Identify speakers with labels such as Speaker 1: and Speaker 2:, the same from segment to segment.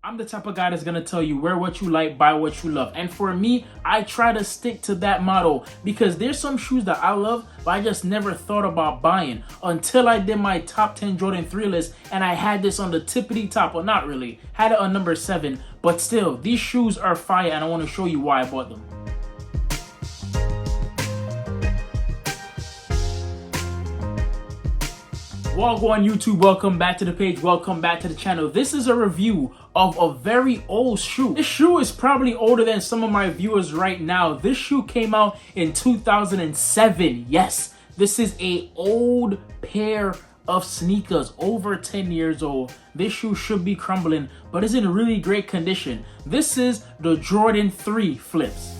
Speaker 1: I'm the type of guy that's gonna tell you wear what you like, buy what you love. And for me, I try to stick to that motto because there's some shoes that I love, but I just never thought about buying until I did my top 10 Jordan 3 list and I had this on the tippity top, well not really, had it on number 7, but still, these shoes are fire and I wanna show you why I bought them. Wagwan YouTube, welcome back to the page, welcome back to the channel. This is a review of a very old shoe. This shoe is probably older than some of my viewers right now. This shoe came out in 2007. Yes, this is a old pair of sneakers, over 10 years old. This shoe should be crumbling, but it's in really great condition. This is the Jordan 3 flips.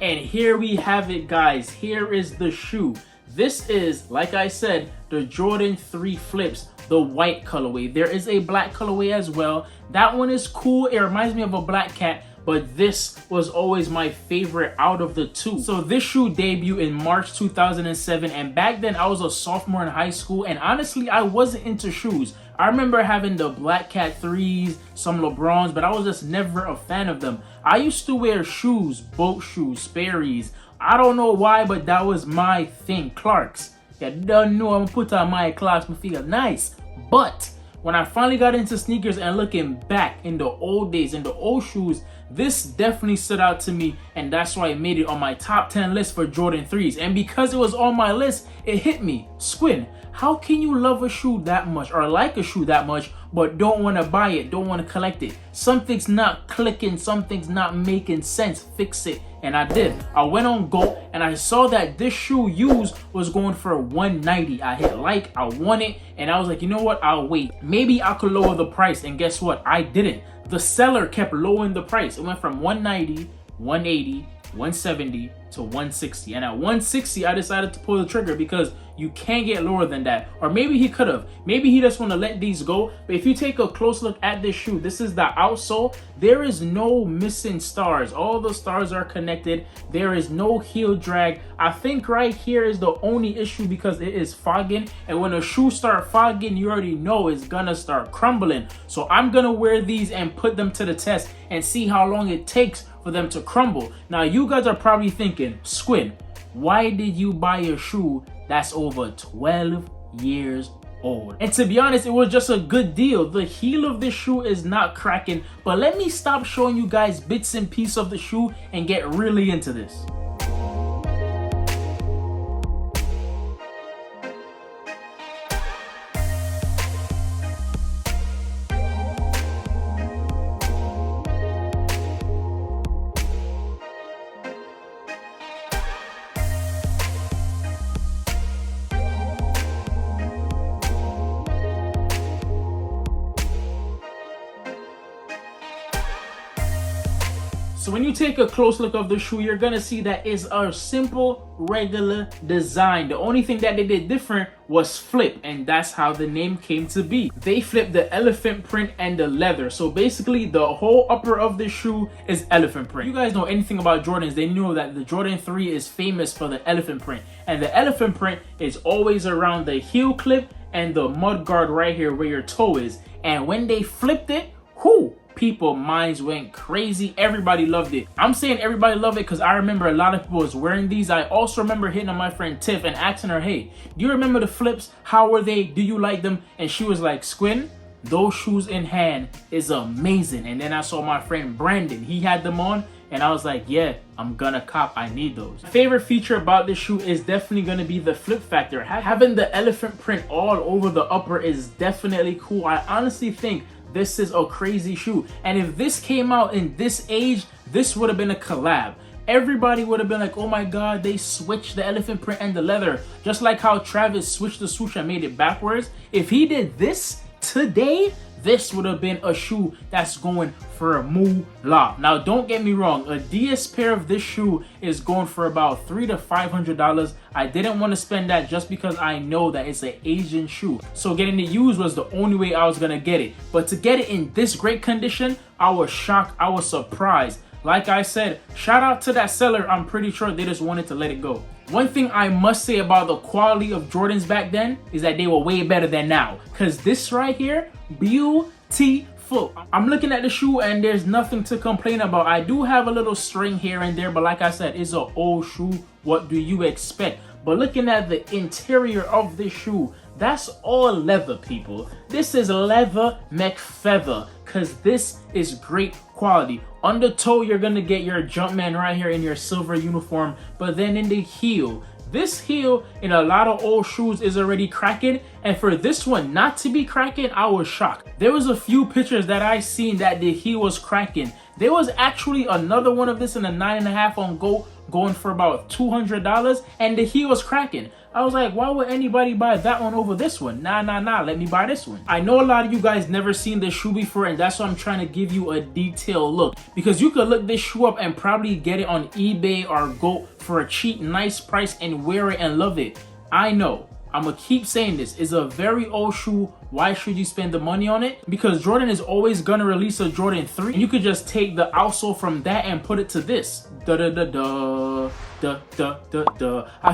Speaker 1: And here we have it, guys. Here is the shoe. This is, like I said, the Jordan 3 flips, the white colorway. There is a black colorway as well. That one is cool. It reminds me of a black cat, but this was always my favorite out of the two. So this shoe debuted in March 2007, and back then I was a sophomore in high school, and honestly, I wasn't into shoes. I remember having the Black Cat 3s, some LeBrons, but I was just never a fan of them. I used to wear shoes, boat shoes, Sperry's. I don't know why, but that was my thing. Clarks. You don't know, I'm gonna put on my Clarks, I feel nice. But when I finally got into sneakers and looking back in the old days, in the old shoes, this definitely stood out to me, and that's why it made it on my top 10 list for Jordan 3s. And because it was on my list, it hit me. Squin, how can you love a shoe that much or like a shoe that much but don't want to buy it, don't want to collect it? Something's not clicking, something's not making sense. Fix it. And I did. I went on Go and I saw that this shoe used was going for $190. I hit like, I want it, and I was like, you know what, I'll wait. Maybe I could lower the price, and guess what? I didn't. The seller kept lowering the price. It went from $190, $180, $170 to $160. And at $160, I decided to pull the trigger because you can't get lower than that. Or maybe he could have. Maybe he just want to let these go. But if you take a close look at this shoe, this is the outsole. There is no missing stars. All the stars are connected. There is no heel drag. I think right here is the only issue because it is fogging. And when a shoe start fogging, you already know it's gonna start crumbling. So I'm gonna wear these and put them to the test and see how long it takes for them to crumble. Now you guys are probably thinking, Squin, why did you buy a shoe that's over 12 years old? And to be honest, it was just a good deal. The heel of this shoe is not cracking, but let me stop showing you guys bits and pieces of the shoe and get really into this. So when you take a close look of the shoe, you're gonna see that it's a simple, regular design. The only thing that they did different was flip, and that's how the name came to be. They flipped the elephant print and the leather. So basically, the whole upper of the shoe is elephant print. If you guys know anything about Jordans, they know that the Jordan 3 is famous for the elephant print. And the elephant print is always around the heel clip and the mud guard right here where your toe is. And when they flipped it, whoo! People minds went crazy. Everybody loved it. I'm saying everybody loved it because I remember a lot of people was wearing these. I also remember hitting on my friend Tiff and asking her, hey, do you remember the flips? How were they? Do you like them? And she was like, Squin, those shoes in hand is amazing. And then I saw my friend Brandon, he had them on, and I was like, yeah, I'm gonna cop, I need those. My favorite feature about this shoe is definitely gonna be the flip factor. Having the elephant print all over the upper is definitely cool. I honestly think this is a crazy shoe, and if this came out in this age, this would have been a collab. everybody would have been like, oh my god, they switched the elephant print and the leather. Just like how Travis switched the swoosh and made it backwards. If he did this today, this would have been a shoe that's going for a moolah. Now, don't get me wrong, a DS pair of this shoe is going for about $300 to $500. I didn't want to spend that just because I know that it's an Asian shoe. So getting it used was the only way I was gonna get it. But to get it in this great condition, I was shocked, I was surprised. Like I said, shout out to that seller. I'm pretty sure they just wanted to let it go. One thing I must say about the quality of Jordans back then is that they were way better than now. Cause this right here, beautiful. I'm looking at the shoe and there's nothing to complain about. I do have a little string here and there, but like I said, it's an old shoe. What do you expect? But looking at the interior of this shoe, that's all leather, people. This is leather McFeather, because this is great quality. On the toe, you're gonna get your Jumpman right here in your silver uniform, but then in the heel, this heel in a lot of old shoes is already cracking, and for this one not to be cracking, I was shocked. There was a few pictures that I seen that the heel was cracking. There was actually another one of this in a 9.5 on GOAT going for about $200, and the heel was cracking. I was like, why would anybody buy that one over this one? Nah, let me buy this one. I know a lot of you guys never seen this shoe before, and that's why I'm trying to give you a detailed look. Because you could look this shoe up and probably get it on eBay or GOAT for a cheap, nice price and wear it and love it. I know. I'm gonna keep saying this. It's a very old shoe. Why should you spend the money on it? Because Jordan is always gonna release a Jordan 3. And you could just take the outsole from that and put it to this. I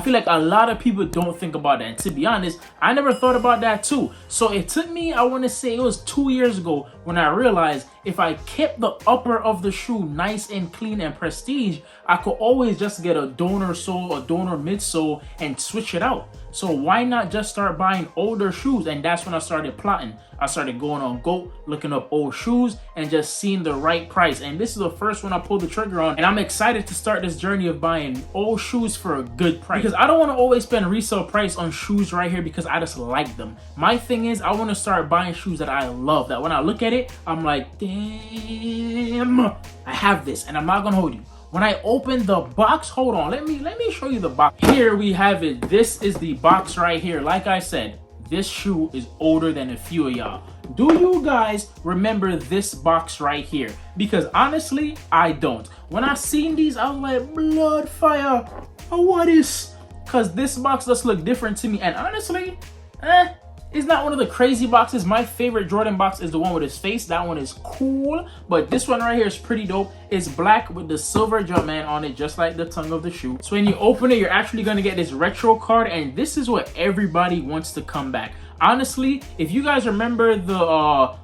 Speaker 1: feel like a lot of people don't think about that. And to be honest, I never thought about that too. So it took me, I wanna say it was 2 years ago when I realized if I kept the upper of the shoe nice and clean and prestige, I could always just get a donor sole, a donor midsole and switch it out. So why not just start buying older shoes? And that's when I started plotting. I started going on GOAT, looking up old shoes and just seeing the right price. And this is the first one I pulled the trigger on. And I'm excited to start this journey of buying old shoes for a good price. Because I don't want to always spend resale price on shoes right here because I just like them. My thing is I want to start buying shoes that I love. That when I look at it, I'm like, damn, I have this. And I'm not going to hold you. When I open the box, hold on, let me show you the box. Here we have it. This is the box right here. Like I said, this shoe is older than a few of y'all. Do you guys remember this box right here? Because honestly, I don't. When I seen these, I was like, blood fire, what is? Because this box does look different to me. And honestly, it's not one of the crazy boxes. My favorite Jordan box is the one with his face. That one is cool. But this one right here is pretty dope. It's black with the silver Jumpman on it, just like the tongue of the shoe. So when you open it, you're actually going to get this retro card. And this is what everybody wants to come back. Honestly, if you guys remember the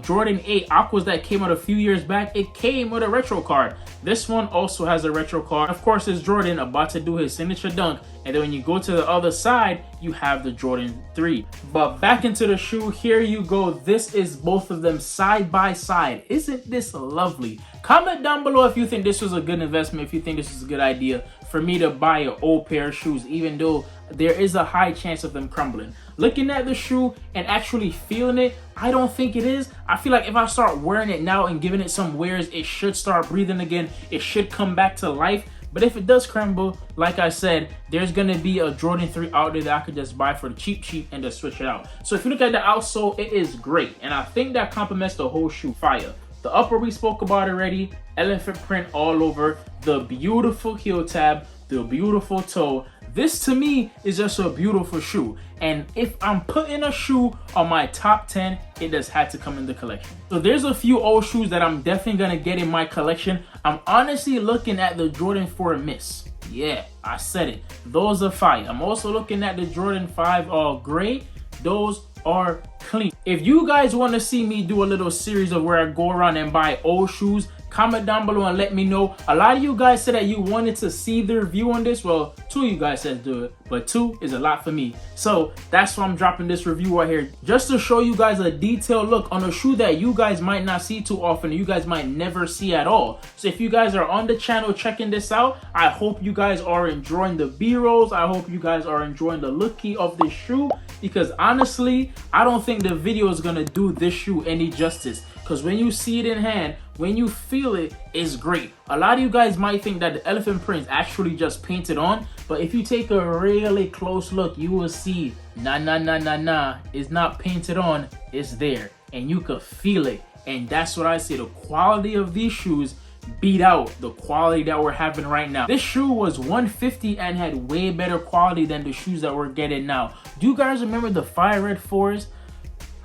Speaker 1: Jordan 8 Aquas that came out a few years back, it came with a retro card. This one also has a retro card. Of course, it's Jordan about to do his signature dunk. And then when you go to the other side, you have the Jordan 3. But back into the shoe, here you go. This is both of them side by side. Isn't this lovely? Comment down below if you think this was a good investment, if you think this is a good idea for me to buy an old pair of shoes, even though there is a high chance of them crumbling. Looking at the shoe and actually feeling it, I don't think it is. I feel like if I start wearing it now and giving it some wears, it should start breathing again. It should come back to life. But if it does crumble, like I said, there's going to be a Jordan 3 out there that I could just buy for the cheap and just switch it out. So if you look at the outsole, it is great. And I think that complements the whole shoe. Fire. The upper we spoke about already. Elephant print all over. The beautiful heel tab. The beautiful toe. This to me is just a beautiful shoe. And if I'm putting a shoe on my top 10, it just had to come in the collection. So there's a few old shoes that I'm definitely gonna get in my collection. I'm honestly looking at the Jordan 4 Miss. Yeah, I said it. Those are fire. I'm also looking at the Jordan 5 Gray. Those are clean. If you guys want to see me do a little series of where I go around and buy old shoes, comment down below and let me know. A lot of you guys said that you wanted to see the review on this. Well, 2 of you guys said do it, but 2 is a lot for me. So that's why I'm dropping this review right here, just to show you guys a detailed look on a shoe that you guys might not see too often. You guys might never see at all. So if you guys are on the channel checking this out, I hope you guys are enjoying the B-rolls. I hope you guys are enjoying the looky of this shoe, because honestly, I don't think the video is gonna do this shoe any justice. because when you see it in hand, when you feel it, it's great. A lot of you guys might think that the elephant print is actually just painted on, but if you take a really close look, you will see, nah, it's not painted on, it's there, and you could feel it. And that's what I say, the quality of these shoes beat out the quality that we're having right now. This shoe was $150 and had way better quality than the shoes that we're getting now. Do you guys remember the Fire Red 4s?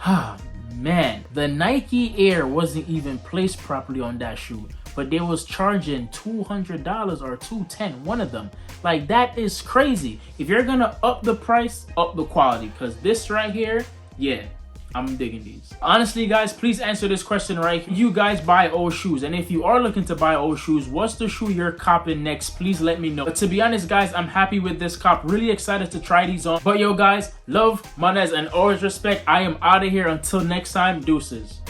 Speaker 1: Ah, man, the Nike Air wasn't even placed properly on that shoe, but they was charging $200 or $210, one of them. Like, that is crazy. If you're gonna up the price, up the quality, because this right here, yeah, I'm digging these. Honestly, guys, please answer this question right here. You guys buy old shoes, and if you are looking to buy old shoes, what's the shoe you're copping next? Please let me know. But to be honest, guys, I'm happy with this cop. Really excited to try these on. But yo, guys, love, manners, and always respect. I am out of here. Until next time, deuces.